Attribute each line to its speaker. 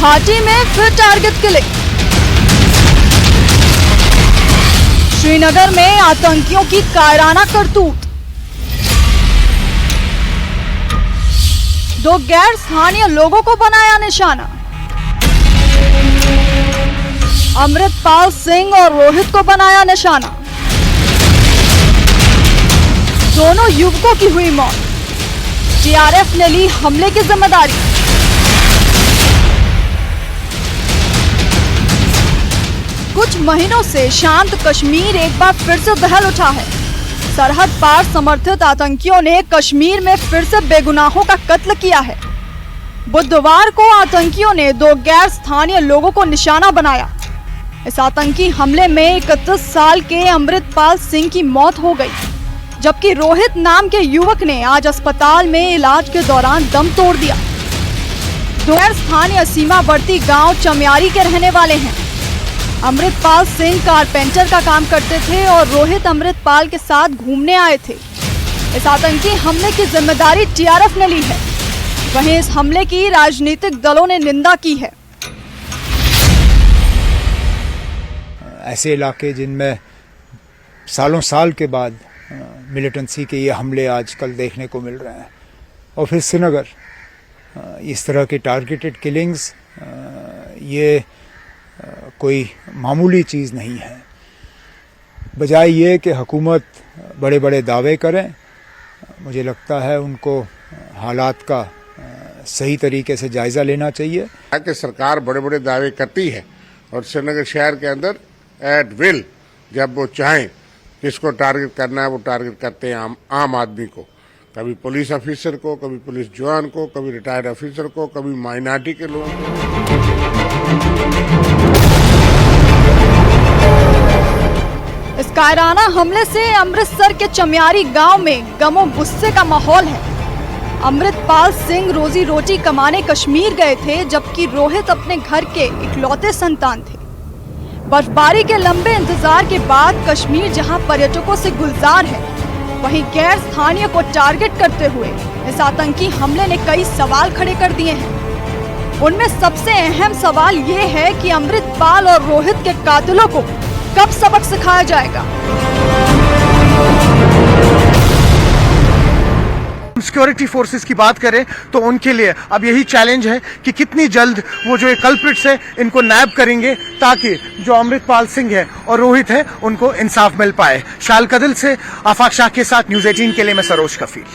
Speaker 1: घाटी में फिर टारगेट किलिंग। श्रीनगर में आतंकियों की कायराना करतूत। 2 गैर स्थानीय लोगों को बनाया निशाना। अमृतपाल सिंह और रोहित को बनाया निशाना। दोनों युवकों की हुई मौत। टीआरएफ ने ली हमले की जिम्मेदारी। कुछ महीनों से शांत कश्मीर एक बार फिर से दहल उठा है। सरहद पार समर्थित आतंकियों ने कश्मीर में फिर से बेगुनाहों का कत्ल किया है। बुधवार को आतंकियों ने 2 गैर स्थानीय लोगों को निशाना बनाया। इस आतंकी हमले में 31 साल के अमृतपाल सिंह की मौत हो गई, जबकि रोहित नाम के युवक ने आज अस्पताल में इलाज के दौरान दम तोड़ दिया। 2 गैर स्थानीय सीमावर्ती गांव चम्यारी के रहने वाले हैं। अमृतपाल सिंह कारपेंटर का काम करते थे और रोहित अमृतपाल के साथ घूमने आए थे। इस आतंकी हमले की जिम्मेदारी टीआरएफ ने ली है। वहीं इस हमले की राजनीतिक दलों ने निंदा की है।
Speaker 2: ऐसे इलाके जिनमें सालों साल के बाद मिलिटेंसी के ये हमले आजकल देखने को मिल रहे हैं, और फिर श्रीनगर, इस तरह के टारगेटेड किलिंग्स ये कोई मामूली चीज़ नहीं है। बजाय ये कि हुकूमत बड़े बड़े दावे करें, मुझे लगता है उनको हालात का सही तरीके से जायज़ा लेना चाहिए।
Speaker 3: कि सरकार बड़े बड़े दावे करती है और श्रीनगर शहर के अंदर एट विल जब वो चाहें किसको टारगेट करना है वो टारगेट करते हैं आम आदमी को, कभी पुलिस ऑफिसर को, कभी पुलिस जवान को, कभी रिटायर्ड ऑफिसर को, कभी माइनॉरिटी के लोगों को।
Speaker 1: इस कायराना हमले से अमृतसर के चम्यारी गांव में गमो गुस्से का माहौल है। अमृतपाल सिंह रोजी रोटी कमाने कश्मीर गए थे, जबकि रोहित अपने घर के इकलौते संतान थे। बर्फबारी के लंबे इंतजार के बाद कश्मीर जहां पर्यटकों से गुलजार है, वहीं गैर स्थानीय को टारगेट करते हुए इस आतंकी हमले ने कई सवाल खड़े कर दिए हैं। उनमें सबसे अहम सवाल ये है कि अमृतपाल और रोहित के कातिलों को कब सबक सिखाया जाएगा।
Speaker 4: सिक्योरिटी फोर्सेस की बात करें तो उनके लिए अब यही चैलेंज है कि कितनी जल्द वो जो कल्प्रिट्स है इनको नैब करेंगे, ताकि जो अमृतपाल सिंह है और रोहित है उनको इंसाफ मिल पाए। शाल कदिल से आफाक शाह के साथ न्यूज़ 18 के लिए मैं सरोज कफील।